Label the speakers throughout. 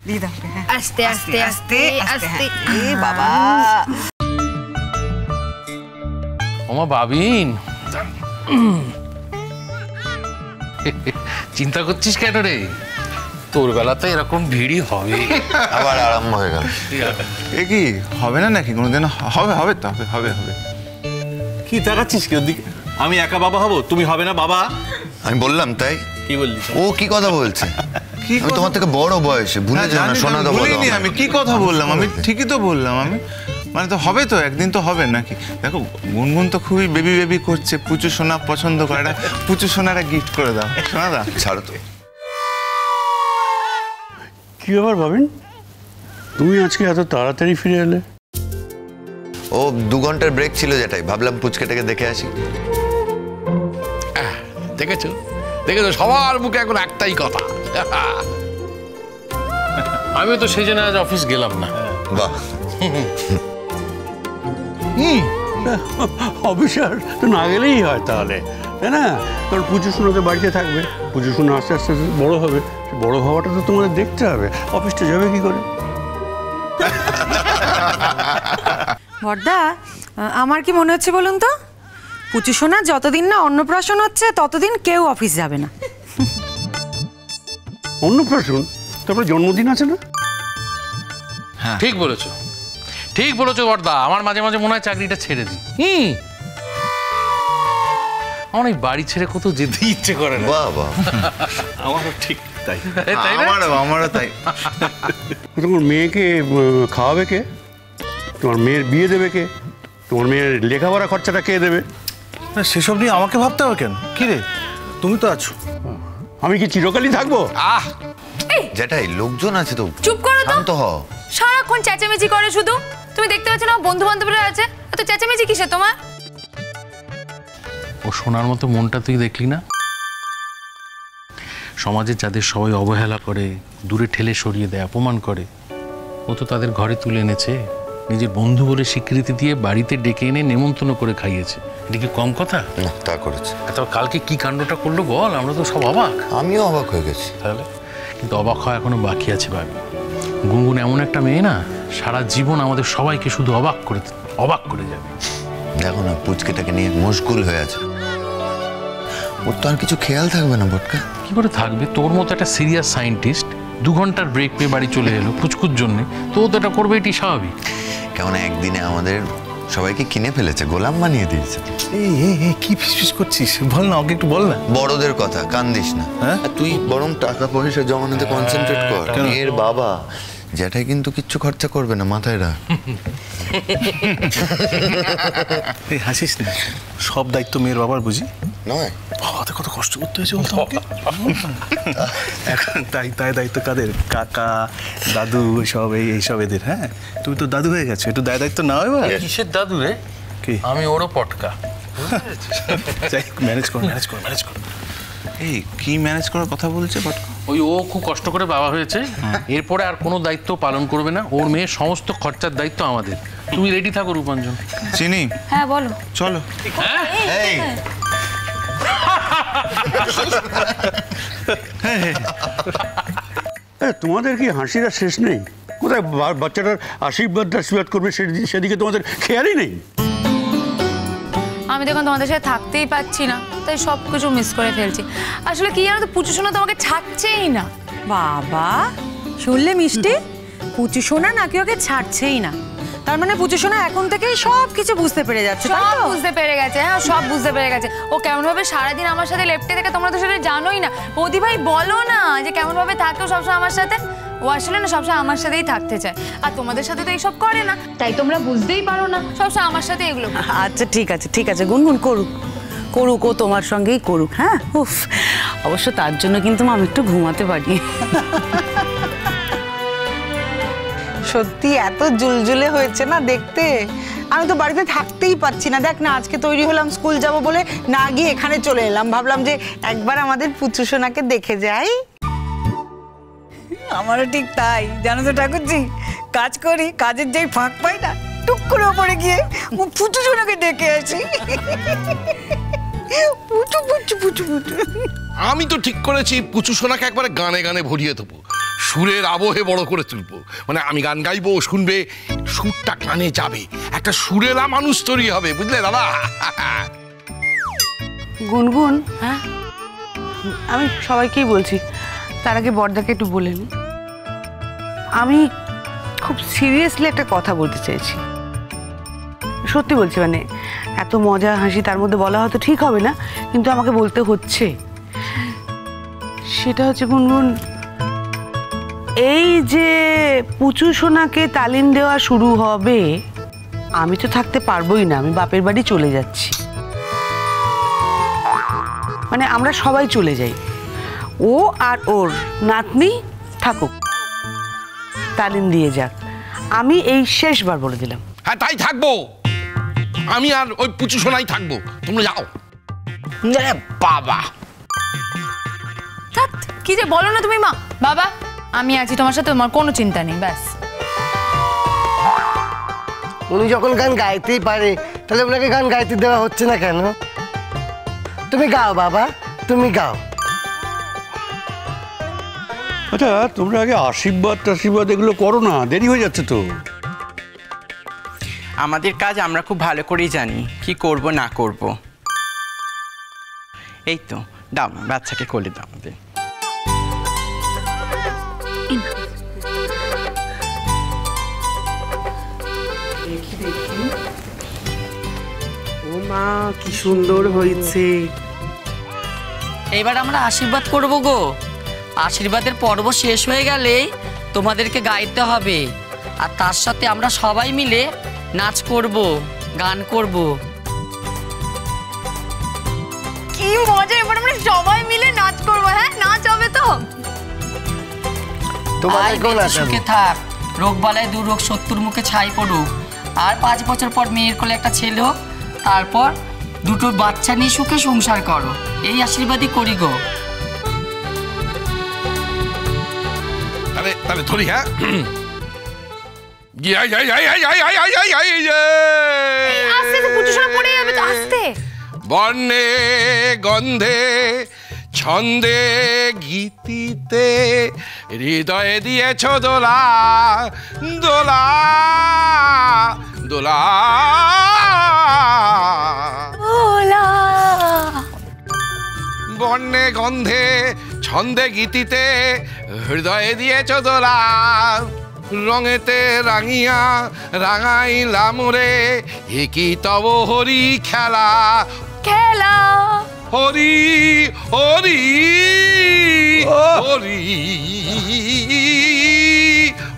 Speaker 1: দিদা
Speaker 2: আস্তে আস্তে আস্তে আস্তে।
Speaker 1: এ বাবা
Speaker 3: ওমা বাবিন, চিন্তা করছিস কেন রে? তোর বেলাতে এরকম ভিড়ই হবে।
Speaker 4: আবার আরম্ভ হয়ে গেল।
Speaker 5: এ কি হবে না নাকি কোনোদিন? হবে হবে তো, হবে হবে হবে।
Speaker 6: কি তাকাচ্ছিস কি ওদিকে? আমি একা বাবা হব, তুমি হবে না বাবা?
Speaker 4: আমি বললাম তাই।
Speaker 6: কি বললি?
Speaker 4: ও কি কথা বলছে?
Speaker 5: কি
Speaker 4: আমি তোমার থেকে বড় বয়সে, ভুলে যাও না, শোনা দাও।
Speaker 5: বলিনি আমি, কি কথা বললাম আমি? ঠিকই তো বললাম আমি, মানে তো হবে তো, একদিন তো হবে নাকি? দেখো গুনগুন তো খুবই বেবি বেবি করছে, পুচু সোনা পছন্দ করে, পুচু সোনারা গিফট করে দাও। শোনা দা
Speaker 4: ছাড়ো তো।
Speaker 7: কি ব্যাপার ভাবেন, তুমি আজকে এত তাড়াতাড়ি ফিরে এলে?
Speaker 4: ও 2 ঘন্টার ব্রেক ছিল, যেটাই ভাবলাম পুচকেটাকে দেখে আসি।
Speaker 3: দেখেছো দেখেছো, সবার মুখে এখন একটাই কথা। আমিও তো সেই জন্য আজ অফিস গেলাম না।
Speaker 4: বাহ,
Speaker 7: অফিসার তো না গেলেই হয় তাহলে, তাই না? কারণ পুজো শোনাতে বাড়িতে থাকবে, পুজো শোনা আস্তে আস্তে বড় হবে, বড় হওয়াটা তো তোমাদের দেখতে হবে। অফিসটা যাবে কি করে?
Speaker 1: বড়দা, আমার কি মনে হচ্ছে বলুন তো, পুচু সোনা যতদিন না অন্নপ্রাশন হচ্ছে ততদিন কেউ অফিস যাবে না।
Speaker 7: অন্নপ্রাশন? তারপরে জন্মদিন আছে না?
Speaker 3: ঠিক বলেছো, ঠিক বলেছো বড়দা। আমার মাঝে মাঝে মনে হয় চাকরিটা ছেড়ে দিই। আমার এই বাড়ি ছেড়ে কোথাও যেতে ইচ্ছে করে না।
Speaker 4: বাহ বাহ,
Speaker 6: আমারও ঠিক তাই।
Speaker 5: আমারও তাই।
Speaker 7: তোমার মেয়েকে খাওয়াবে কে? তোমার মেয়ের বিয়ে দেবে কে? তোমার মেয়ের লেখাপড়া খরচাটা কে দেবে?
Speaker 6: সেসব নিয়ে আমাকে ভাবতে হবে কেন? কি রে, তুমি তো আছো।
Speaker 7: আমি কি চিরকালই থাকবো?
Speaker 4: যেটাই লোকজন আছে তো,
Speaker 2: চুপ করো তো।
Speaker 4: শান্ত হও।
Speaker 2: সারাক্ষণ চেঁচামেচি করে শুধু। তুমি দেখতে পাচ্ছ না বন্ধু বান্ধবরা আছে, এত চেঁচামেচি কিসে তোমার?
Speaker 3: ও সোনার মতো মনটা তুই দেখলি না? সমাজে যাদের সবাই অবহেলা করে, দূরে ঠেলে সরিয়ে দেয়, অপমান করে, ও তো তাদের ঘরে তুলে এনেছে, নিজের বন্ধু বলে স্বীকৃতি দিয়ে বাড়িতে ডেকে এনে নেমন্তন্ন করে খাইয়েছে। এটা কি কম কথা?
Speaker 4: না, তা করেছে।
Speaker 3: তবে কালকে কি কাণ্ডটা করলো বল, আমরা তো সব অবাক।
Speaker 4: আমিও অবাক হয়ে গেছি।
Speaker 3: তাহলে কিন্তু অবাক হওয়া এখনো বাকি আছে ভাবি। গুনগুন এমন একটা মেয়ে না, সারা জীবন আমাদের সবাইকে শুধু অবাক করে যাবে।
Speaker 4: দেখো না, পুচকেটাকে নিয়ে মশগুল হয়ে আছে। ওর তো আর কিছু খেয়াল থাকবে না বটকা।
Speaker 3: কি করে থাকবে? তোর মতো একটা সিরিয়াস সায়েন্টিস্ট 2 ঘন্টার ব্রেক পেয়ে বাড়ি চলে এলো পুচকুর জন্য, তো ও তো এটা করবে, এটি স্বাভাবিক।
Speaker 4: কেমন একদিনে আমাদের সবাইকে কিনে ফেলেছে, গোলাম বানিয়ে দিয়েছে।
Speaker 6: এই কি ফিসফিস করছিস? বল না, ওকে একটু বল না।
Speaker 4: বড়দের কথা কান্দিস না,
Speaker 6: হ্যাঁ?
Speaker 4: তুই বরং টাকা পয়সা জমানোতে কনসেন্ট্রেট কর। এর বাবা যেটাই কিন্তু কিচ্ছু খরচা করবে না, মাথায় রাখ।
Speaker 6: এই হাসিস না, সব দায়িত্ব মেয়ের বাবার বুঝি
Speaker 4: নয়।
Speaker 6: বাবাতে কত কষ্ট করতে হয়েছে বলতো আমাকে। এখন তাই দায়িত্ব কাদের? কাকা, দাদু, এইসব এদের। হ্যাঁ, তুমি তো দাদু হয়ে গেছো, একটু দায়িত্ব নাও এবার।
Speaker 3: কিসের দাদু রে?
Speaker 6: কি?
Speaker 3: আমি ওরও পটকা।
Speaker 6: যাই ম্যানেজ কর।
Speaker 5: এই কি ম্যানেজ করার কথা বলছে বটকা?
Speaker 3: ওই ও খুব কষ্ট করে বাবা হয়েছে, এরপরে আর কোনো দায়িত্ব পালন করবে না। ওর মেয়ের সমস্ত খরচার দায়িত্ব আমাদের। তুমি রেডি থাকো রূপাঞ্জন।
Speaker 5: চিনি,
Speaker 2: হ্যাঁ বলো।
Speaker 5: চলো।
Speaker 4: এই
Speaker 7: তোমাদের কি হাসিটা শেষ নেই? কোথায় বাচ্চাটার আশীর্বাদ করবে সেদিকে তোমাদের খেয়ালই নেই।
Speaker 2: আমি দেখুন তোমাদের সাথে থাকতেই পাচ্ছি না, তাই সব কিছু মিস করে ফেলছি। আসলে কি জানো তো, পুজো শোনা তোমাকে ছাড়ছেই না।
Speaker 1: বাবা, শুনলে মিষ্টি? পুচু সোনা নাকি ওকে ছাড়ছেই না? তার মানে পুচু সোনা এখন থেকেই সব কিছু বুঝতে পেরে যাচ্ছে, তাই
Speaker 2: সব
Speaker 1: তো?
Speaker 2: বুঝতে পেরে গেছে। হ্যাঁ, সব বুঝতে পেরে গেছে। ও কেমন ভাবে সারাদিন আমার সাথে লেপটে থাকে, তোমরা তো সেটা জানোই না। বৌদি ভাই বলো না যে কেমন ভাবে থাকে ও সবসময় আমার সাথে। ও আসলে না সবসময় আমার সাথেই থাকতে চায়, আর তোমাদের সাথে তো এইসব করে না, তাই তোমরা বুঝতেই পারো না। সবসময় আমার সাথে এগুলো।
Speaker 1: আচ্ছা ঠিক আছে গুনগুন করুক, ও তোমার সঙ্গেই করুক। হ্যাঁ, উফ, অবশ্য তার জন্য কিন্তু আমি একটু ঘুমাতে পারি। সত্যি এত জুলজুলে হয়েছে না দেখতে, আমি তো বাড়িতে থাকতেই পারছি না। দেখ না, আজকে তৈরি হলাম স্কুল যাব বলে, না গিয়ে এখানে চলে এলাম। ভাবলাম যে একবার আমাদের পুচু সোনাকে দেখে যাই। আমারও ঠিক তাই, জানো তো ঠাকুরজি, কাজ করি, কাজের যেই ফাঁক পাই না, টুক করে ওপরে গিয়ে পুচু সোনাকে ডেকে আসি। পুচু পুচু পুচু পুচু।
Speaker 8: আমি তো ঠিক করেছি পুচু সোনাকে একবারে গানে গানে ভরিয়ে দেবো। সুরের আবহে বড় করে তুলবো। মানে আমি গান গাইবো, শুনবে, সুরটা কানে যাবে, একটা সুরেলা মানুষ তৈরি হবে, বুঝলে দাদা?
Speaker 1: গুনগুন, হ্যাঁ আমি সবাইকেই বলছি, তার আগে বড়দাকে একটু বলে নি। আমি খুব সিরিয়াসলি একটা কথা বলতে চাইছি, সত্যি বলছি। মানে এত মজা হাসি তার মধ্যে বলা হয়তো ঠিক হবে না, কিন্তু আমাকে বলতে হচ্ছে। সেটা হচ্ছে গুনগুন, এই যে পুচু সোনাকে তালিম দেওয়া শুরু হবে, আমি তো থাকতে পারবোই না, আমি বাপের বাড়ি চলে যাচ্ছি। মানে আমরা সবাই চলে যাই, ও আর ওর নাতনি থাকুক, তালিম দিয়ে যাক। আমি এই শেষবার বলে দিলাম।
Speaker 8: হ্যাঁ তাই থাকবো, আমি আর ওই পুচু সোনাই থাকবো, তোমরা যাও। বাবা
Speaker 2: কি যে বলো না তুমি মা। বাবা আমি আছি তোমার সাথে, তোমার কোনো চিন্তা নেই, ব্যাস।
Speaker 9: উনি যখন গান গাইতেই পারে, তাহলে ওনাকে গান গাইতে দেওয়া হচ্ছে না কেন? তুমি গাও বাবা, তুমি গাও।
Speaker 7: আচ্ছা তোমরা আগে আশীর্বাদ টাশীর্বাদ এগুলো করো না, দেরি হয়ে যাচ্ছে তো।
Speaker 10: আমাদের কাজ আমরা খুব ভালো করেই জানি কি করব না করব। এই তো দাও না, বাচ্চাকে কোলে দাও আমাদের।
Speaker 9: ও মা কি সুন্দর হয়েছে।
Speaker 11: এবার আমরা আশীর্বাদ করব গো। আশীর্বাদের পর্ব শেষ হয়ে গেলে তোমাদেরকে গাইতে হবে, আর তার সাথে আমরা সবাই মিলে নাচ করব, গান করব।
Speaker 2: কি মজা, এবার আমরা সবাই মিলে নাচ করবো। হ্যাঁ নাচ হবে তো।
Speaker 11: সুখে থাক, রোগ বালায় দুর্রোগ শত্রুর মুখে ছাই পড়ুক, আর 5 বছর পর মেয়ের কোলে একটা ছেলে হোক, তারপর দুটো বাচ্চা নিয়ে সুখে সংসার করো, এই আশীর্বাদই করি গো।
Speaker 8: তাহলে ধরি। হ্যাঁ বর্ণে গন্ধে ছন্দে গীতিতে হৃদয়ে দিয়েছ দোলা দোলা দোলা। বর্ণে গন্ধে ছন্দে গীতিতে হৃদয়ে দিয়েছ দোলা, রঙেতে রাঙিয়া রাঙাইলাম রে, একই তব হরি খেলা
Speaker 2: খেলা।
Speaker 8: হরি হরি হরি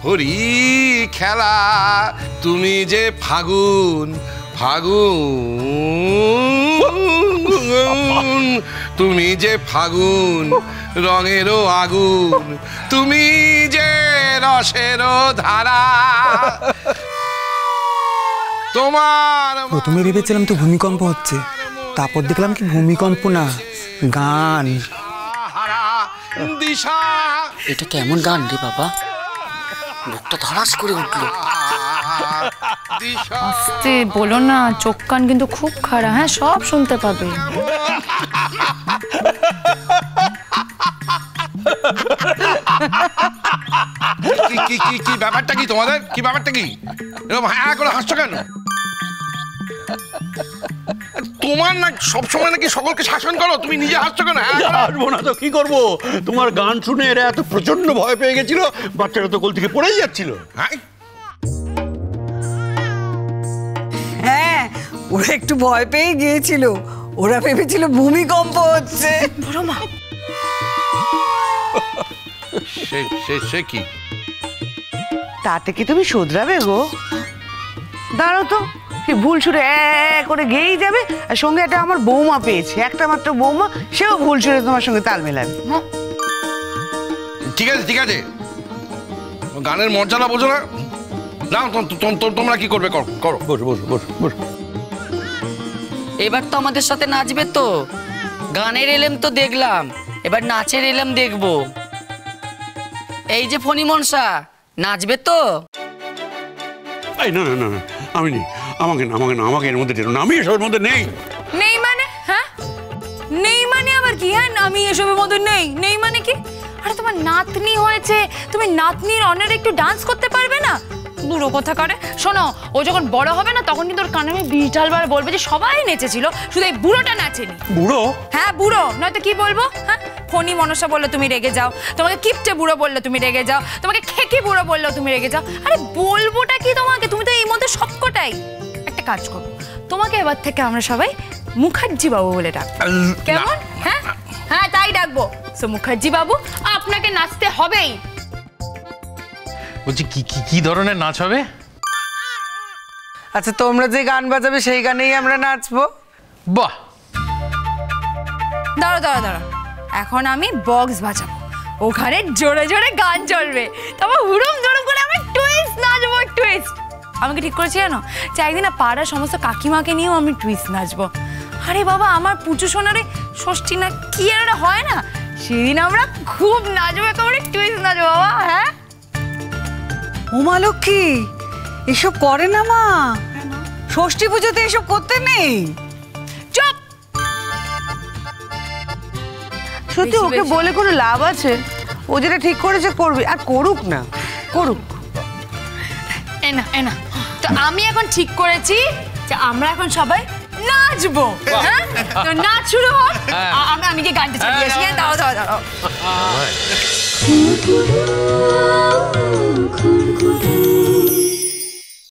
Speaker 8: হরি খেলা। তুমি যে ফাগুন ফাগুন, তুমি যে ফাগুন রঙেরও আগুন, তুমি যে রসেরও ধারা। তোমার
Speaker 12: প্রথমে ভেবেছিলাম তো ভূমিকম্প হচ্ছে, তারপর দেখলাম কি ভূমিকম্প না, গান।
Speaker 8: দিশা
Speaker 11: এটা কেমন গান রে বাবা, বুকটা ধড়াস করে উঠলো।
Speaker 2: আস্তে বলো না, চোখ কান কিন্তু খুব খারাপ। হ্যাঁ সব শুনতে পাবে।
Speaker 8: কি ব্যাপারটা কি তোমাদের? কি ব্যাপারটা কি? এরকম হ্যাঁ করে হাসছো কেন? তোমার না সবসময় নাকি সকলকে শাসন করো, তুমি নিজে হাসছো কেন?
Speaker 7: হাসবো না তো কি করবো? তোমার গান শুনে এরা এত প্রচন্ড ভয় পেয়ে গেছিল, বাচ্চারা তো কোল থেকে পড়েই যাচ্ছিল।
Speaker 1: হ্যাঁ ওরা একটু ভয় পেয়ে গিয়েছিল, ওরা ভেবেছিল ভূমিকম্প হচ্ছে। বড় মা
Speaker 8: সে কি?
Speaker 1: তাতে কি তুমি শোধরাবে গো? দাঁড়াও তো, ভুল সুরে করে গেয়েই যাবে, আর সঙ্গে একটা আমার বৌমা পেয়েছে, একটা মাত্র বৌমা, সেও ভুল সুরে তোমার সঙ্গে তাল মেলাবে।
Speaker 8: ঠিক আছে ঠিক আছে, গানের মর্যাদা বোঝো না? না তোমরা কি করবে করো।
Speaker 7: বসো বসো বসো বসো।
Speaker 11: এবার তো আমাদের সাথে নাচবে তো। গানের এলেম তো দেখলাম, এবার নাচের এলেম দেখবো। এই যে ফণি মনসা, নাচবে তো?
Speaker 7: এই না না না না, আমি নেই, আমাকে না আমাকে না, আমাকে এর মধ্যে না, আমি এসবের মধ্যে নেই।
Speaker 2: নেই মানে? হ্যাঁ নেই মানে আবার কি? হ্যাঁ আমি এসবের মধ্যে নেই, নেই মানে কি? আরে তোমার নাতনি হয়েছে, তুমি নাতনির অনারে একটু ডান্স করতে পারবে না? বুড়ো কথা করে। শোনো, ও যখন বড় হবে না তখন কিন্তু ওর কানে আমি 20 বার বলবে যে সবাই নেচেছিল, শুধু এই বুড়োটা নাচেনি।
Speaker 7: বুড়ো?
Speaker 2: হ্যাঁ বুড়ো, নয়তো কি বলবো? হ্যাঁ, ফণি মনসা বললো তুমি রেগে যাও, তোমাকে কিপটে বুড়ো বললো তুমি রেগে যাও, তোমাকে খেকি বুড়ো বললো তুমি রেগে যাও। আরে বলবোটা কি তোমাকে? তুমি তো এই মধ্যে সবকটাই। একটা কাজ করো, তোমাকে এবার থেকে আমরা সবাই মুখার্জি বাবু বলে ডাকবো, কেমন? হ্যাঁ হ্যাঁ, তাই ডাকবো। সো মুখার্জি বাবু, আপনাকে নাচতে হবেই।
Speaker 3: বলছি কি কি কি ধরনের নাচ হবে?
Speaker 1: আচ্ছা, তোমরা যে গান বাজাবে সেই গানেই আমরা নাচবো।
Speaker 3: বাহ,
Speaker 2: দাঁড়ো দাঁড়ো দাঁড়ো, এখন আমি বক্স বাজাবো, ওখানে জোরে জোরে গান চলবে, তারপর হুড়ুম ধুড়ুম করে আমি টুইস্ট নাচবো। টুইস্ট আমাকে ঠিক করেছি জানো, যে একদিন পাড়ার সমস্ত কাকিমাকে নিয়েও আমি টুইস্ট নাচবো। আরে বাবা, আমার পুচু সোনারে ষষ্ঠী না কি একটা হয় না, সেদিন আমরা খুব নাচবো, একেবারে টুইস্ট নাচবো বাবা। হ্যাঁ,
Speaker 1: উমা লক্ষ্মী, এসব করে না মা, ষষ্ঠী পুজোতে এসব করতে নেই।
Speaker 2: চুপ।
Speaker 1: সত্যি ওকে বলে কোনো লাভ আছে? ও যেটা ঠিক করেছে করবে, আর করুক না, করুক।
Speaker 2: এনা তো আমি এখন ঠিক করেছি যে আমরা এখন সবাই নাচবো। হ্যাঁ, তো নাচ শুরু হোক। আমি কি গানটা চালিয়ে আসি? দাও দাও দাও।